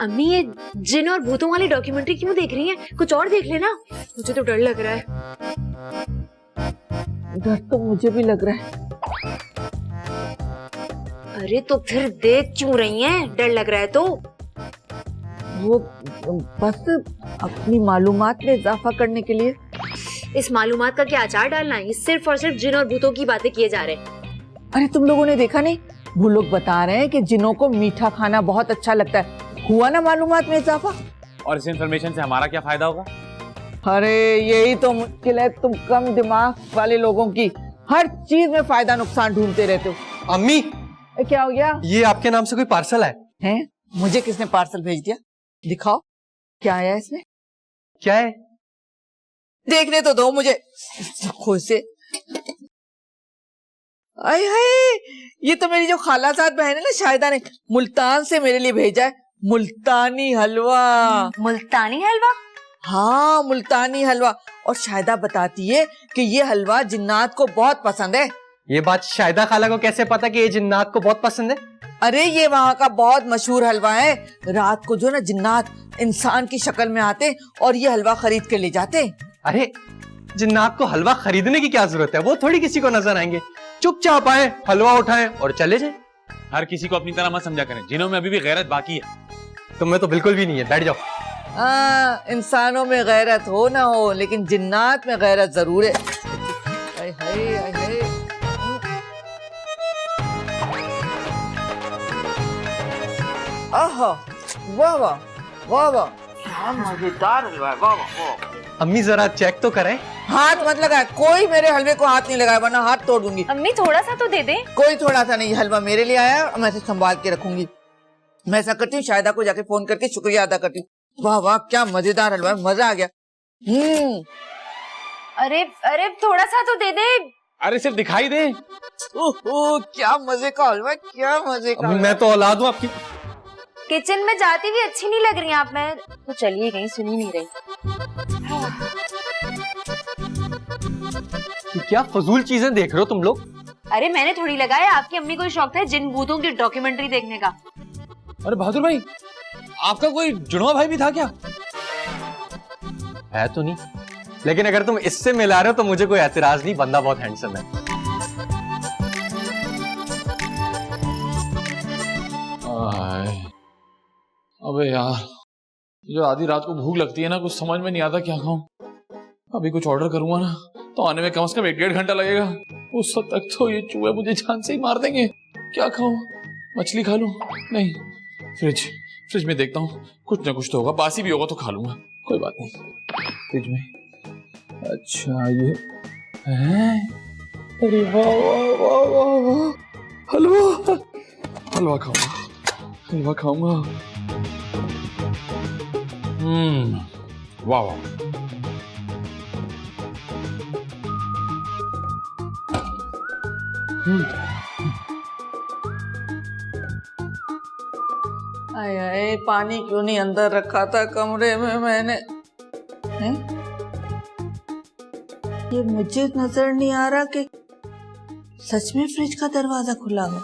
अम्मी ये जिन और भूतों वाली डॉक्यूमेंट्री क्यों देख रही हैं? कुछ और देख लेना। मुझे तो डर लग रहा है। डर तो मुझे भी लग रहा है। अरे तो फिर देख क्यों रही हैं? डर लग रहा है तो? वो बस अपनी मालूमात में इजाफा करने के लिए। इस मालूमात का क्या अचार डालना है? ये सिर्फ और सिर्फ जिन और भूतों की बातें किए जा रहे हैं। अरे तुम लोगों ने देखा नहीं, वो लोग बता रहे हैं कि जिनों को मीठा खाना बहुत अच्छा लगता है। हुआ ना मालूमात में इजाफा। और इस इंफॉर्मेशन से हमारा क्या फायदा होगा? अरे यही तो मुश्किल है तुम कम दिमाग वाले लोगों की। हर चीज में फायदा नुकसान ढूंढते रहते हो। अम्मी, क्या हो गया? ये आपके नाम से कोई पार्सल है? हैं? मुझे किसने पार्सल भेज दिया? दिखाओ क्या आया इसमें। क्या है? देखने तो दो मुझे खुद से। आय हाय, ये तो मेरी जो खालाजाद बहन है ना शाहिदा ने मुल्तान से मेरे लिए भेजा है। मुल्तानी हलवा। मुल्तानी हलवा? हाँ मुल्तानी हलवा। और शाहिदा बताती है कि ये हलवा जिन्नात को बहुत पसंद है। ये बात शाहिदा खाला को कैसे पता कि ये जिन्नात को बहुत पसंद है? अरे ये वहाँ का बहुत मशहूर हलवा है। रात को जो ना जिन्नात इंसान की शक्ल में आते और ये हलवा खरीद के ले जाते। अरे जिन्नात को हलवा खरीदने की क्या जरूरत है? वो थोड़ी किसी को नजर आएंगे। चुपचाप आए, हलवा उठाएं और चले जाएं। हर किसी को अपनी तरह मत समझा करें। जिन्हों में अभी भी गैरत बाकी है। तुम्हें तो बिल्कुल भी नहीं है। बैठ जाओ। इंसानों में गैरत हो ना हो, लेकिन जिन्नात में गैरत जरूर है। हाय हाय हाय हाय। आहा, वाह वाह वाह वाह, क्या मजेदार हलवा है। वाह वाह। अम्मी जरा चेक तो करें। हाथ मत लगाए, कोई मेरे हलवे को हाथ नहीं लगाए वरना हाथ तोड़ दूंगी। अम्मी थोड़ा सा तो दे दे। कोई थोड़ा सा नहीं, हलवा मेरे लिए आया और मैं इसे संभाल के रखूंगी। मैं ऐसा करती हूँ, शाहिदा को जाके फोन करके शुक्रिया अदा करती हूँ। वाह वाह, क्या मजेदार हलवा है, मजा आ गया। अरे अरे थोड़ा सा तो दे दे। अरे सिर्फ दिखाई दे। ओहो, क्या मजे का हलवा, क्या मजे का। मैं तो औलाद हूँ आपकी। किचन में जाती भी अच्छी नहीं लग रही आप। मैं तो चलिए कहीं सुनी नहीं रही। क्या फजूल चीजें देख रहे हो तुम लोग? अरे मैंने थोड़ी लगाया, आपकी अम्मी को ही शौक था जिन भूतों की डॉक्यूमेंट्री देखने का। अरे बहादुर भाई, आपका कोई जुड़वा भाई भी था क्या? है तो नहीं, लेकिन अगर तुम इससे मिला रहे हो तो मुझे कोई एतराज नहीं। बंदा बहुत हैंडसम है। अबे यार, जो आधी रात को भूख लगती है ना, कुछ समझ में नहीं आता क्या खाऊं। अभी कुछ ऑर्डर करूंगा ना तो आने में कम से कम 1-1.5 घंटा लगेगा। उस वक्त तक तो ये चूहे मुझे जान से ही मार देंगे। क्या खाऊं? मछली खा लूं? नहीं, फ्रिज में देखता हूँ, कुछ ना कुछ तो होगा। बासी भी होगा तो खा लूंगा, कोई बात नहीं। फ्रिज में, अच्छा ये है। अरे वाह वाह वाह वाह वाह, हलवा। हलवा खाऊंगा, हलवा खाऊंगा। वाह वाह। आय आय, पानी क्यों नहीं अंदर रखा था कमरे में मैंने? हैं? ये मुझे नजर नहीं आ रहा कि सच में फ्रिज का दरवाजा खुला है।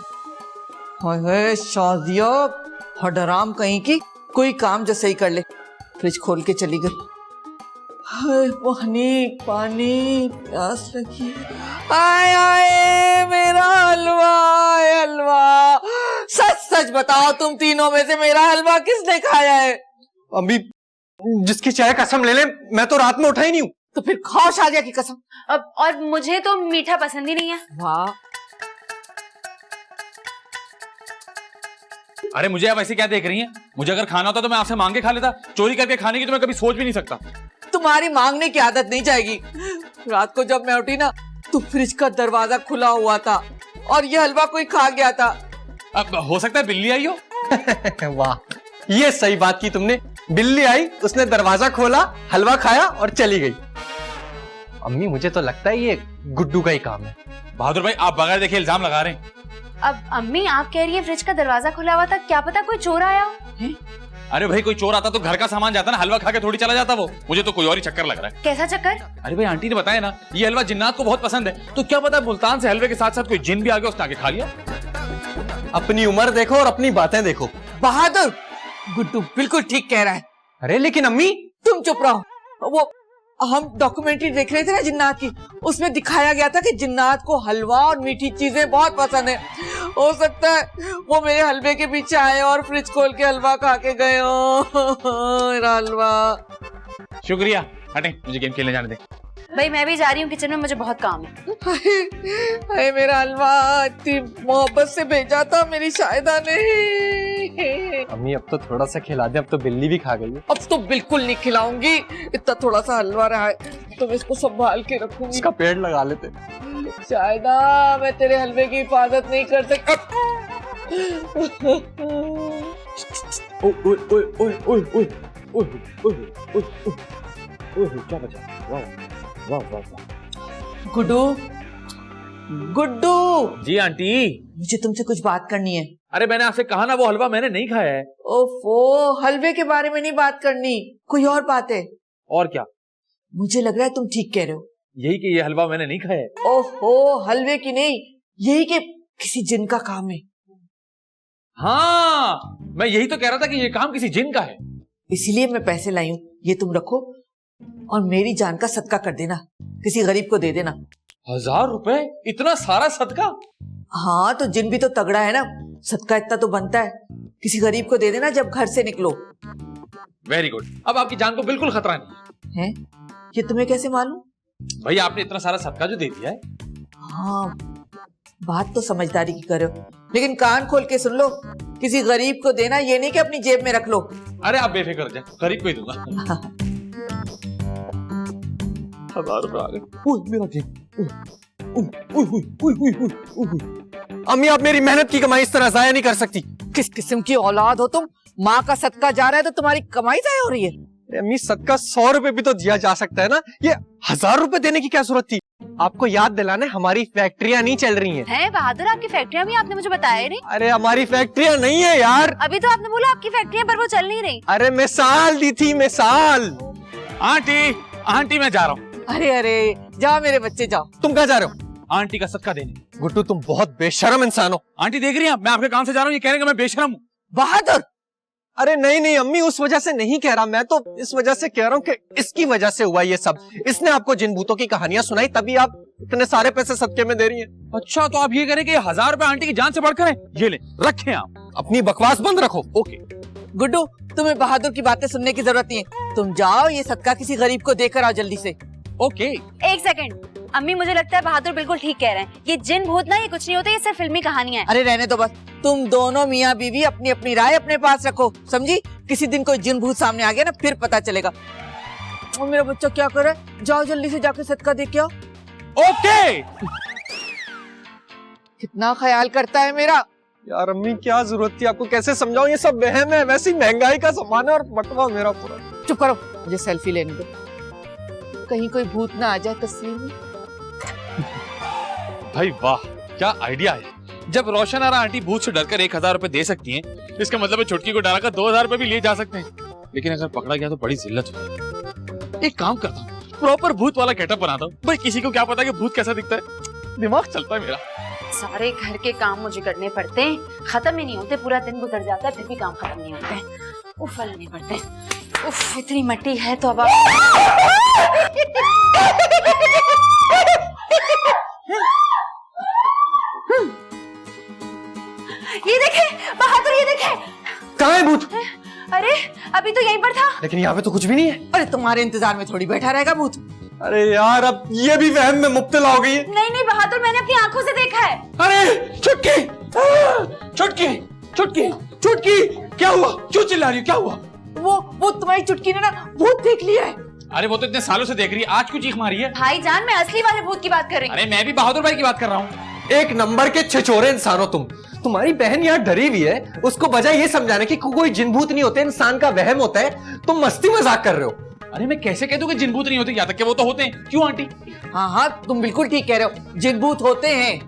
हाय हाय शादिया, हडराम कहीं की, कोई काम जैसे ही कर ले। फ्रिज खोल के चली गई। हाय पानी पानी, प्यास लगी है। आय आय मेरा हलवा, हलवा। सच सच बताओ, तुम तीनों में से मेरा हलवा किसने खाया है? अम्मी, जिसकी चाहे कसम ले ले, मैं तो रात में उठा ही नहीं हूँ। तो फिर खाओ शादिया की कसम। अब और मुझे तो मीठा पसंद ही नहीं है। वाह। अरे मुझे आप ऐसे क्या देख रही हैं? मुझे अगर खाना होता तो मैं आपसे मांग के खा लेता। चोरी करके खाने की तो मैं कभी सोच भी नहीं सकता। तुम्हारी मांगने की आदत नहीं जाएगी। रात को जब मैं उठी ना तो फ्रिज का दरवाजा खुला हुआ था और ये हलवा कोई खा गया था। अब हो सकता है बिल्ली आई हो। वाह, ये सही बात की तुमने। बिल्ली आई, उसने दरवाजा खोला, हलवा खाया और चली गई। अम्मी मुझे तो लगता है ये गुड्डू का ही काम है। बहादुर भाई, आप बगैर देखे इल्जाम लगा रहे हैं। अब अम्मी आप कह रही है फ्रिज का दरवाजा खुला हुआ था, क्या पता कोई चोर आया हो। अरे भाई, कोई चोर आता तो घर का सामान जाता ना, हलवा खा के थोड़ी चला जाता वो। मुझे तो कोई और ही चक्कर लग रहा है। कैसा चक्कर? अरे भाई, आंटी ने बताया ना ये हलवा जिन्नात को बहुत पसंद है, तो क्या पता मुल्तान से हलवे के साथ साथ कोई जिन भी आ गया, उसने आके खा लिया। अपनी उम्र देखो और अपनी बातें देखो। बहादुर, गुड्डू बिल्कुल ठीक कह रहा है। अरे लेकिन अम्मी, तुम चुप रहो। वो हम डॉक्यूमेंट्री देख रहे थे ना जिन्नात की, उसमें दिखाया गया था कि जिन्नात को हलवा और मीठी चीजें बहुत पसंद है। हो सकता है वो मेरे हलवे के पीछे आए और फ्रिज खोल के हलवा खा के गए हो। मेरा हलवा। शुक्रिया, हटें, मुझे गेम खेलने जाने दें। भाई मैं भी जा रही हूँ किचन में, मुझे बहुत काम है। हाय मेरा हलवा, इतनी मोहब्बत से भेजा था मेरी शायदा ने। अम्मी अब तो थोड़ा सा खिला दे, अब तो बिल्ली भी खा गई है। अब तो बिल्कुल नहीं खिलाऊंगी, इतना थोड़ा सा हलवा रहा है तो मैं इसको संभाल के रखूंगी। इसका पेड़ लगा लेते। शायदा मैं तेरे हलवे की हिफाजत नहीं कर सकती। क्या बचा? वाह वाह वाह। गुड्डू, गुड्डू, जी आंटी। मुझे तुमसे कुछ बात करनी है। अरे मैंने आपसे कहा ना, वो हलवा मैंने नहीं खाया है। ओफो, हलवे के बारे में नहीं बात करनी, कोई और बात है। और क्या? मुझे लग रहा है तुम ठीक कह रहे हो। यही कि ये हलवा मैंने नहीं खाया है। ओहो, हलवे की नहीं, यही कि किसी जिन का काम है। हाँ, मैं यही तो कह रहा था कि ये काम किसी जिन का है। इसीलिए मैं पैसे लाई हूँ, ये तुम रखो और मेरी जान का सदका कर देना, किसी गरीब को दे देना। 1000 रुपए? इतना सारा सदका? हाँ तो जिन भी तो तगड़ा है ना, सदका इतना तो बनता है। किसी गरीब को दे देना जब घर से निकलो। वेरी गुड, अब आपकी जान को बिल्कुल खतरा नहीं है। ये तुम्हें कैसे मालूम? भाई आपने इतना सारा सदका जो दे दिया है। हाँ, बात तो समझदारी की करो, लेकिन कान खोल के सुन लो, किसी गरीब को देना, ये नहीं कि अपनी जेब में रख लो। अरे आप बेफिक्र हो जाए, गरीब को ही दूंगा। 1000 रुपए आ गए। मेरा गेम। अम्मी आप मेरी मेहनत की कमाई इस तरह जाया नहीं कर सकती। किस किस्म की औलाद हो तुम? माँ का सदका जा रहा है तो तुम्हारी कमाई जाया हो रही है। अम्मी सदका 100 रुपए भी तो दिया जा सकता है ना, ये 1000 रुपए देने की क्या जरूरत थी? आपको याद दिलाने, हमारी फैक्ट्रियां नहीं चल रही हैं। है बहादुर, आपकी फैक्ट्रियां भी आपने मुझे बताया नहीं। अरे हमारी फैक्ट्रियां नहीं है यार। अभी तो आपने बोला आपकी फैक्ट्रियां, पर वो चल नहीं रही। अरे मिसाल दी थी, मिसाल। आंटी, आंटी मैं जा रहा हूँ। अरे अरे, जाओ मेरे बच्चे जाओ। तुम कहाँ जा रहे हो? आंटी का सदका देने। गुड्डू तुम बहुत बेशरम इंसान हो। आंटी देख रही हैं, मैं आपके काम से जा रहा हूँ, ये कह रहे हैं कि मैं बेशरम हूँ। बहादुर, अरे नहीं नहीं अम्मी, उस वजह से नहीं कह रहा, मैं तो इस वजह से कह रहा हूँ कि इसकी वजह से हुआ ये सब। इसने आपको जिन भूतों की कहानियां सुनाई, तभी आप इतने सारे पैसे सदके में दे रही हैं। अच्छा, तो आप ये कह रहे हैं कि 1000 रुपए आंटी की जान से बढ़कर है? ये ले, रखें आप। अपनी बकवास बंद रखो। ओके। गुड्डू, तुम्हें बहादुर की बातें सुनने की जरूरत नहीं है। तुम जाओ, ये सदका किसी गरीब को देकर आओ जल्दी से। ओके। एक सेकंड, अम्मी मुझे लगता है बहादुर बिल्कुल ठीक कह रहे हैं। ये जिन भूत ना, ये कुछ नहीं होते, ये सिर्फ फिल्मी कहानियां हैं। अरे रहने दो बस, तुम दोनों मियाँ बीवी अपनी अपनी राय अपने पास रखो, समझी? किसी दिन कोई जिन भूत सामने आ गया ना, फिर पता चलेगा। और मेरा बच्चा क्या कर रहा है? जाओ जल्दी से जाके सदका दे के आओ। ओके। कितना ख्याल करता है मेरा। यार अम्मी क्या जरूरत थी, आपको कैसे समझाऊं, ये सब वहम है। वैसी महंगाई का सामान है और बटवा मेरा पूरा। चुप करो, मुझे सेल्फी लेने दो, कहीं कोई भूत ना आ जाए तस्वीर में। भाई वाह, क्या आइडिया है। जब रोशन और आंटी भूत से डरकर 1000 रुपए दे सकती हैं, इसका मतलब है छुटकी को डराकर 2000 रुपए भी लिए जा सकते हैं। लेकिन अगर पकड़ा गया तो बड़ी जिल्लत होगी। एक काम करता हूँ, प्रॉपर भूत वाला गेटअप बनाता हूँ। भाई किसी को क्या पता कि भूत कैसा दिखता है, दिमाग चलता है मेरा। सारे घर के काम मुझे करने पड़ते हैं, खत्म ही नहीं होते। पूरा दिन गुजर जाता है, फिर भी काम खत्म नहीं होते हैं। उफ, फल नहीं पड़ते। उफ, इतनी मट्टी है तो अब ये देखे बहादुर, ये देखे। कहाँ है भूत? अरे अभी तो यहीं पर था। लेकिन यहाँ पे तो कुछ भी नहीं है। अरे तुम्हारे इंतजार में थोड़ी बैठा रहेगा भूत। अरे यार अब ये भी वहम में मुब्तला हो गई है। नहीं नहीं बहादुर, मैंने अपनी आंखों से देखा है। अरे छुटकी, छुटकी, छुटकी, छुटकी, क्या हुआ? क्यों चिल्ला रही हो? क्या हुआ? वो तुम्हारी चुटकी ने ना भूत देख लिया है। अरे वो तो इतने सालों से देख रही है, आज क्यों चीख मारी है? भाईजान, मैं असली वाले भूत की बात कर रही हूँ। अरे मैं भी बहादुर भाई की बात कर रहा हूँ। एक नंबर के छिछोरे इंसान हो तुम। तुम्हारी बहन यहाँ डरी हुई है, उसको बजाय ये समझाने की कोई जिन भूत नहीं होते, इंसान का वहम होता है, तुम मस्ती मजाक कर रहे हो। अरे मैं कैसे कह दूं कि जिन भूत नहीं होते, यहाँ तक कि वो तो होते हैं। क्यों आंटी? हाँ हाँ, तुम बिल्कुल ठीक कह रहे हो, जिन भूत होते हैं।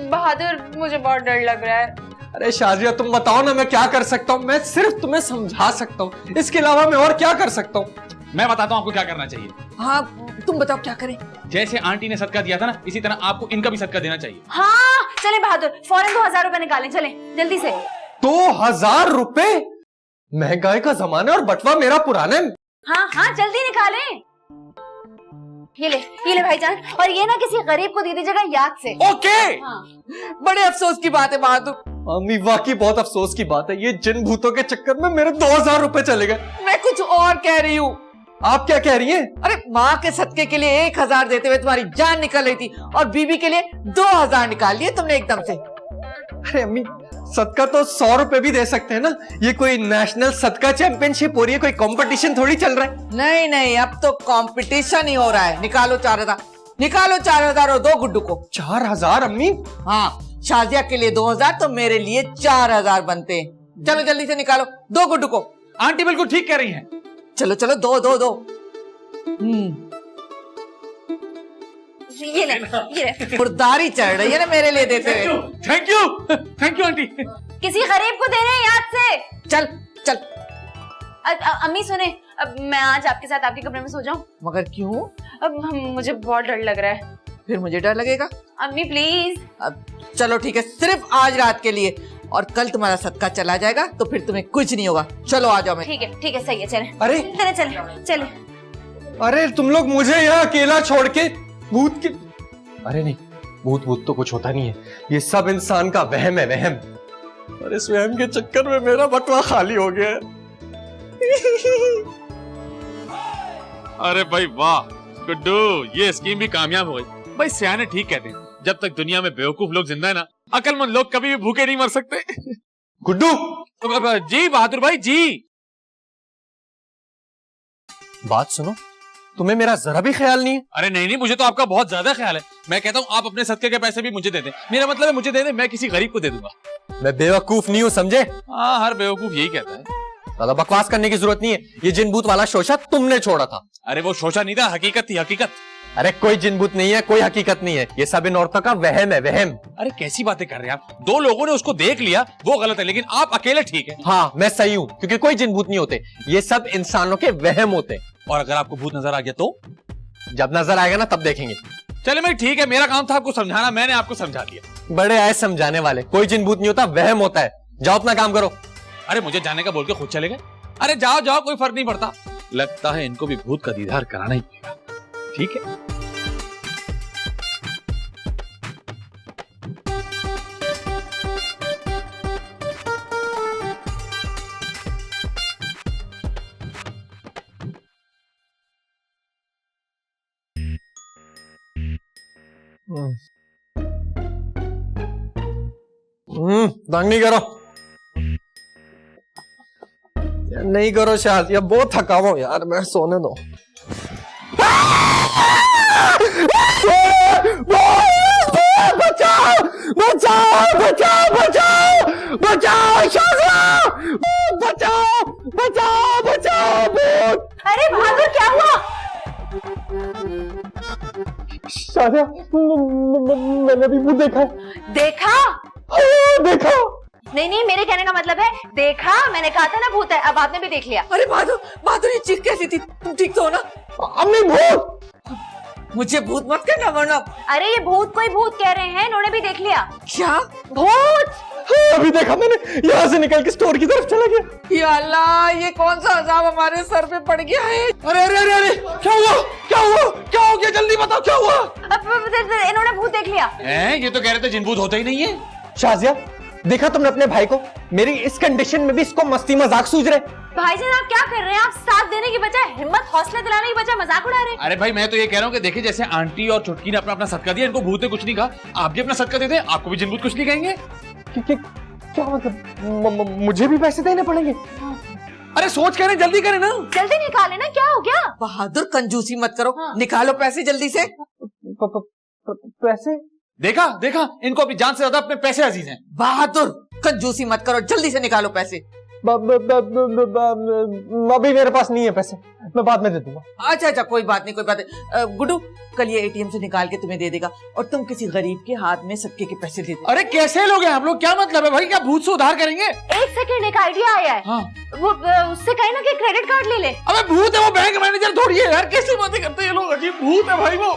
बहादुर, मुझे बहुत डर लग रहा है। अरे शाजिया तुम बताओ ना, मैं क्या कर सकता हूँ? मैं सिर्फ तुम्हें समझा सकता हूँ, इसके अलावा मैं और क्या कर सकता हूँ? मैं बताता हूँ आपको क्या करना चाहिए। हाँ तुम बताओ क्या करें। जैसे आंटी ने सदका दिया था ना, इसी तरह आपको इनका भी सदका देना चाहिए। हाँ चले बहादुर, फौरन 2000 रुपए निकालें, चले जल्दी से। 2000 रुपए? महंगाई का जमाना है और बटवा मेरा पुराना है। हाँ हाँ जल्दी निकालें। ये ले भाईजान, और ये ना किसी गरीब को दे दीजिएगा याद से। ओके। हाँ। बड़े अफसोस की बात है बहादुर। अम्मी वाकई बहुत अफसोस की बात है, ये जिन भूतों के चक्कर में मेरे 2000 रुपए चले गए। मैं कुछ और कह रही हूँ। आप क्या कह रही हैं? अरे माँ के सदके के लिए 1000 देते हुए तुम्हारी जान निकल रही थी और बीबी के लिए 2000 निकाल लिए तुमने एकदम से। अरे अम्मी, सदका तो 100 रुपए भी दे सकते हैं ना। ये कोई नेशनल सदका चैंपियनशिप हो रही है, कोई कंपटीशन थोड़ी चल रहा है। नहीं नहीं, अब तो कंपटीशन ही हो रहा है। निकालो 4000, निकालो 4000 और दो गुड्डू को। 4000 अम्मी? हाँ, शाजिया के लिए 2000 तो मेरे लिए 4000 बनते हैं। चलो जल्दी से निकालो, दो गुड्डू को। आंटी बिल्कुल ठीक कह रही हैं। चलो चलो, दो दो दो। ये ले। खुरदारी चढ़ रही है ना मेरे लिए देते हुए। Thank you aunty. किसी गरीब को दे रहे हैं याद से। चल चल। अम्मी सुने, अब मैं आज आपके साथ आपके कमरे में सो जाऊं? मगर क्यों? अब मुझे बहुत डर लग रहा है। फिर मुझे डर लगेगा। अम्मी प्लीज। अब चलो ठीक है, सिर्फ आज रात के लिए, और कल तुम्हारा सदका चला जाएगा तो फिर तुम्हें कुछ नहीं होगा। चलो आ जाओ। मैं ठीक है सही है, चले। अरे चले। अरे तुम लोग मुझे यहाँ अकेला छोड़ के भूत के। अरे नहीं, भूत तो कुछ होता नहीं है, ये सब इंसान का वहम है, वहम। और इस वहम के चक्कर में मेरा बटवा खाली हो गया है। अरे भाई वाह गुड्डू, ये स्कीम भी कामयाब हो गई। भाई सियाने ठीक कहते हैं, जब तक दुनिया में बेवकूफ लोग जिंदा है ना, अकलमंद लोग कभी भी भूखे नहीं मर सकते। गुड्डू जी बहादुर भाई जी। बात सुनो, तुम्हें मेरा जरा भी ख्याल नहीं है? अरे नहीं, मुझे तो आपका बहुत ज्यादा ख्याल है। मैं कहता हूँ आप अपने सदके के पैसे भी मुझे दे दें। मेरा मतलब है मुझे दे दें, मैं किसी गरीब को दे दूंगा। मैं बेवकूफ नहीं हूँ, समझे? हाँ, हर बेवकूफ यही कहता है। ज्यादा बकवास करने की जरूरत नहीं है। ये जिन भूत वाला शोशा तुमने छोड़ा था। अरे वो शोशा नहीं था, हकीकत थी, हकीकत। अरे कोई जिन भूत नहीं है, कोई हकीकत नहीं है, ये सब इन औरतों का वहम है, वहम। अरे कैसी बातें कर रहे हैं आप? दो लोगों ने उसको देख लिया, वो गलत है, लेकिन आप अकेले ठीक है। हाँ मैं सही हूँ, क्योंकि कोई जिन भूत नहीं होते, ये सब इंसानों के वहम होते हैं। और अगर आपको भूत नजर आ गया तो? जब नजर आएगा ना तब देखेंगे। चले भाई ठीक है, मेरा काम था आपको समझाना, मैंने आपको समझा दिया। बड़े आए समझाने वाले। कोई जिन भूत नहीं होता, वहम होता है। जाओ अपना काम करो। अरे मुझे जाने का बोल के खुद चले गए। अरे जाओ जाओ, कोई फर्क नहीं पड़ता। लगता है इनको भी भूत का दीदार कराना ही पड़ेगा। ठीक है। तंग नहीं करो, नहीं करो शायद, ये बहुत थका हुआ यार, मैं सोने दो। बचाओ बचाओ बचाओ बचाओ बचाओ शाजिया, बचाओ बचाओ बचाओ भूत। अरे बहादुर क्या हुआ? शाजिया, मैंने भी भूत देखा है। देखा? देखा? नहीं, मेरे कहने का मतलब है देखा। मैंने कहा था ना भूत है, अब आपने भी देख लिया। अरे बहादुर ये चीख कैसी थी? तुम ठीक तो हो ना? अम्मी भूत। मुझे भूत मत कहना वरना। अरे ये भूत कोई भूत कह रहे हैं, इन्होंने भी देख लिया। क्या? भूत? अभी देखा मैंने, यहाँ से निकल के स्टोर की तरफ चला गया। या अल्लाह, ये कौन सा अजाब हमारे सर पे पड़ गया है? अरे अरे अरे अरे, क्या हुआ? क्या हुआ? क्या हो गया? जल्दी बताओ क्या हुआ? इन्होंने भूत देख लिया। ये तो कह रहे थे जिन भूत होते ही नहीं है। शाजिया, देखा तुमने अपने भाई को? मेरी इस कंडीशन में भी इसको मस्ती मजाक सूझ रहे। भाईजान आप क्या कर रहे हैं? आप साथ देने की बजाय, हिम्मत हौसला दिलाने की बजाय मजाक उड़ा रहे हैं। अरे भाई मैं तो ये कह रहा हूँ कि देखिए, जैसे आंटी और चुटकी ने अपना अपना सदका दिया, इनको भूत ने कुछ नहीं कहा, आप भी अपना सदका दे दें, आपको भी जिन भूत कुछ नहीं कहेंगे। क्या मतलब? मुझे भी पैसे देने पड़ेंगे? अरे सोच करें, जल्दी करें ना। जल्दी निकाले ना, क्या हो गया? बहादुर कंजूसी मत करो। निकालो पैसे जल्दी से। पैसे? देखा, इनको अपनी जान से ज्यादा अपने पैसे अजीज हैं। बहादुर कंजूसी मत करो, जल्दी से निकालो पैसे। अभी मेरे पास नहीं है पैसे, मैं बाद में दे दूंगा। अच्छा कोई बात नहीं। गुड्डू कल ये एटीएम से निकाल के तुम्हें दे देगा और तुम किसी गरीब के हाथ में सदके के पैसे दे दो। अरे कैसे लोग हैं हम लोग? क्या मतलब है भाई? क्या भूत से उधार करेंगे? एक सेकंड, एक आइडिया आया है। हाँ। वो उससे कहे ना कि क्रेडिट कार्ड ले ले। अबे भूत है वो, बैंक मैनेजर थोड़ी है यार। कैसी बातें करते हैं ये लोग? अजीब भूत है भाई वो।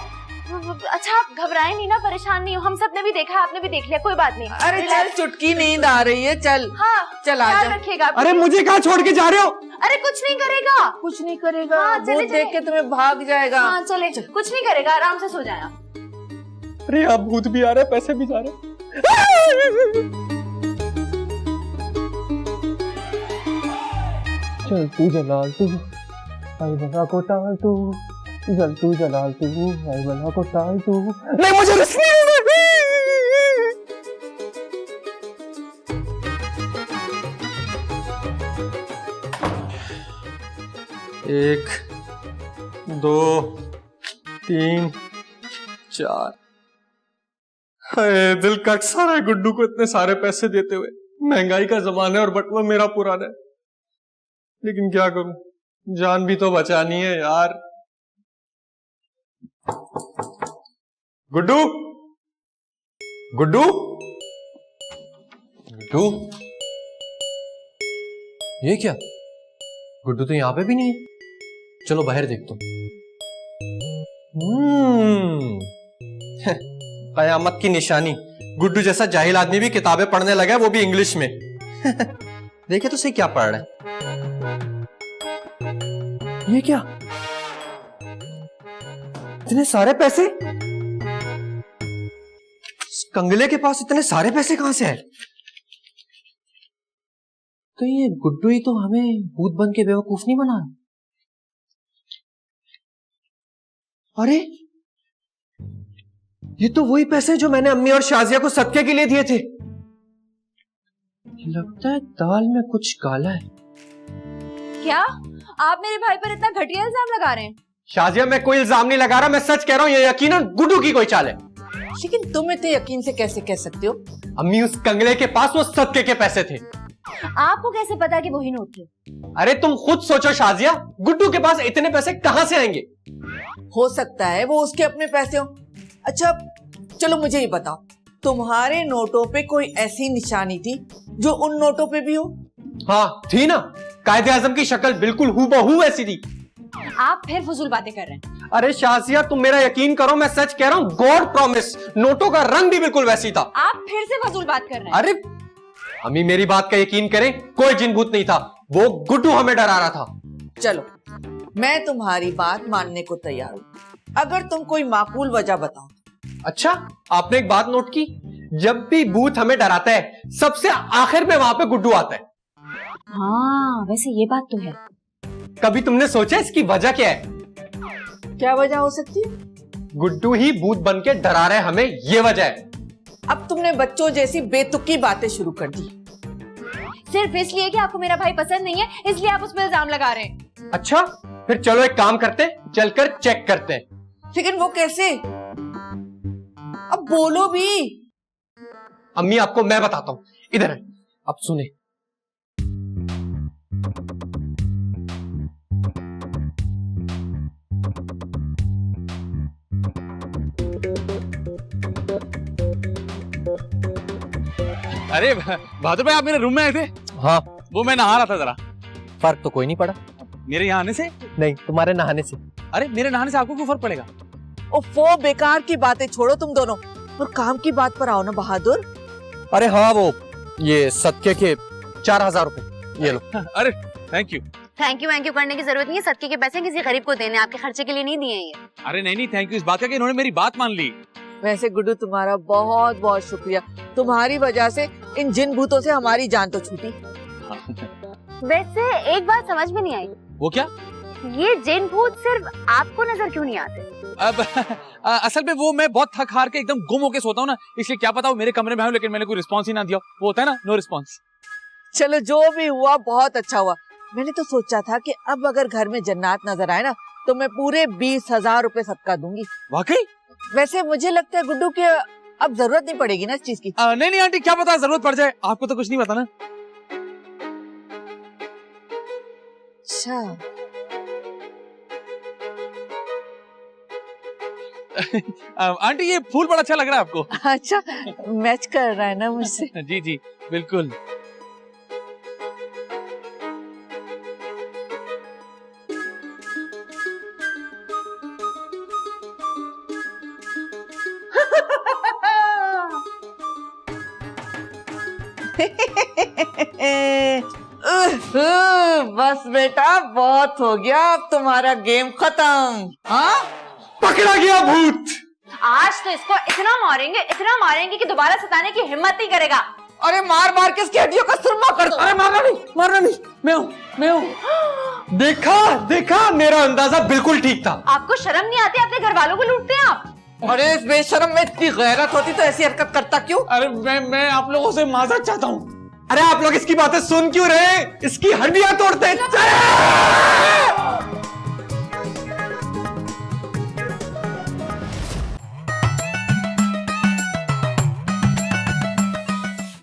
अच्छा आप घबराएं नहीं ना, परेशान नहीं हो, हम सब ने भी देखा, आपने भी देख लिया, कोई बात नहीं। अरे चल, चुटकी नींद आ रही है, चल। हाँ चल आ ख्याल जा। रखिएगा। अरे मुझे कहाँ छोड़ के जा रहे हो? अरे कुछ नहीं करेगा, कुछ नहीं करेगा। हाँ, चले, भूत देख चले। के तुम्हें भाग जाएगा। हाँ चले, कुछ नहीं करेगा, आराम से सो जाए आप। अरे यहाँ भूत भी आ रहे, पैसे भी जा रहे। चल तू जलाल तू, आई बला को टाल तू, जल तू जलाल तू, आई बला को टाल तू। नहीं मुझे रिस्क नहीं है। 1 2 3 4। हाय दिल कट सा रहा है गुड्डू को इतने सारे पैसे देते हुए। महंगाई का जमाना है और बटुआ मेरा पुराना है, लेकिन क्या करूं, जान भी तो बचानी है यार। गुड्डू गुड्डू गुड्डू, ये क्या? गुड्डू तो यहां पे भी नहीं है। चलो बाहर देखता हूं। कयामत की निशानी, गुड्डू जैसा जाहिल आदमी भी किताबें पढ़ने लगा है, वो भी इंग्लिश में। देखे तो सही क्या पढ़ रहा है। ये क्या? इतने सारे पैसे? इस कंगले के पास इतने सारे पैसे कहां से आए? कहीं ये गुड्डू ही तो हमें भूत बन के बेवकूफ नहीं बना? अरे ये तो वही पैसे जो मैंने अम्मी और शाजिया को सदके के लिए दिए थे। लगता है दाल में कुछ काला है। क्या आप मेरे भाई पर इतना घटिया इल्जाम लगा रहे हैं? शाजिया मैं कोई इल्जाम नहीं लगा रहा, मैं सच कह रहा हूं, ये यकीनन गुड्डू की कोई चाल है। लेकिन तुम इतने यकीन से कैसे कह सकते हो? अम्मी उस कंगले के पास वो सदके के पैसे थे। आपको कैसे पता कि वही नोट थे? अरे तुम खुद सोचो शाजिया, गुड्डू के पास इतने पैसे कहां से आएंगे? हो सकता है वो उसके अपने पैसे हो। अच्छा चलो मुझे ये बताओ, तुम्हारे नोटों पे कोई ऐसी निशानी थी जो उन नोटों पे भी हो? हाँ थी ना, कायदे आजम की शक्ल बिल्कुल हूबहू ऐसी थी। आप फिर फजूल बातें कर रहे हैं। अरे शाजिया तुम मेरा यकीन करो, मैं सच कह रहा हूँ, गॉड प्रॉमिस, नोटों का रंग भी बिल्कुल वैसी था। आप फिर से फजूल बात कर रहे हैं। अरे अम्मी मेरी बात का यकीन करें, कोई जिन भूत नहीं था, वो गुड्डू हमें डरा रहा था। चलो मैं तुम्हारी बात मानने को तैयार हूँ, अगर तुम कोई माकूल वजह बताओ। अच्छा आपने एक बात नोट की, जब भी भूत हमें डराता है सबसे आखिर में वहां पे गुड्डू आता है। हाँ वैसे ये बात तो है। कभी तुमने सोचा इसकी वजह क्या है? क्या वजह हो सकती है? गुड्डू ही भूत बन के डरा रहे हमें, ये वजह है। अब तुमने बच्चों जैसी बेतुकी बातें शुरू कर दी। सिर्फ इसलिए कि आपको मेरा भाई पसंद नहीं है, इसलिए आप उस पर इल्जाम लगा रहे हैं। अच्छा फिर चलो एक काम करते, चलकर चेक करते हैं। लेकिन वो कैसे? अब बोलो भी। अम्मी आपको मैं बताता हूं, इधर है, अब सुने। अरे बहादुर भाई, आप मेरे रूम में आए थे? हाँ वो मैं नहा रहा था जरा। फर्क तो कोई नहीं पड़ा। मेरे यहाँ आने से? नहीं तुम्हारे नहाने से। अरे मेरे नहाने से आपको क्यों फर्क पड़ेगा? वो बेकार की बातें छोड़ो तुम दोनों, और काम की बात पर आओ ना बहादुर। अरे हाँ वो ये सदके के 4000 रुपए, ये लो। अरे थैंक यू। थैंक यू करने की जरूरत नहीं है, सदके के पैसे किसी गरीब को देने, आपके खर्चे के लिए नहीं दिए हैं ये। अरे नहीं थैंक यू इस बात का कि इन्होंने मेरी बात मान ली। वैसे गुड्डू तुम्हारा बहुत बहुत शुक्रिया, तुम्हारी वजह से इन जिन भूतों से हमारी जान तो छूटी। वैसे एक बात समझ में नहीं आई। वो क्या? ये जिन भूत सिर्फ आपको नजर क्यों नहीं आते? अब असल में वो मैं बहुत थक हार के एकदम गुम होके सोता हूँ ना, इसलिए क्या पता वो मेरे कमरे में आऊं लेकिन मैंने कोई रिस्पॉन्स ही ना दिया। वो होता है ना, नो रिस्पॉन्स। चलो जो भी हुआ बहुत अच्छा हुआ। मैंने तो सोचा था कि अब अगर घर में जन्नत नजर आए ना तो मैं पूरे 20,000 रुपए सदका दूंगी। वाकई? वैसे मुझे लगता है गुड्डू के अब जरूरत नहीं पड़ेगी ना इस चीज की। नहीं आंटी, क्या पता जरूरत पड़ जाए, आपको तो कुछ नहीं पता ना। अच्छा आंटी ये फूल बड़ा अच्छा लग रहा है आपको। अच्छा मैच कर रहा है ना मुझसे। जी जी बिल्कुल। बस बेटा बहुत हो गया, अब तुम्हारा गेम खत्म। हाँ, पकड़ा गया भूत। आज तो इसको इतना मारेंगे कि दोबारा सताने की हिम्मत नहीं करेगा। अरे मार मार के इसकी हड्डियों का सुरमा कर दो। अरे मारना नहीं, मैं हूँ। देखा मेरा अंदाजा बिल्कुल ठीक था। आपको शर्म नहीं आती? अपने घर वालों को लूटते हैं आप। अरे इस बेशरम में इतनी गैरत होती तो ऐसी हरकत करता क्यों? अरे मैं आप लोगों से माजरत चाहता हूँ। अरे आप लोग इसकी बातें सुन क्यों रहे? इसकी हड्डियां तोड़ते हैं।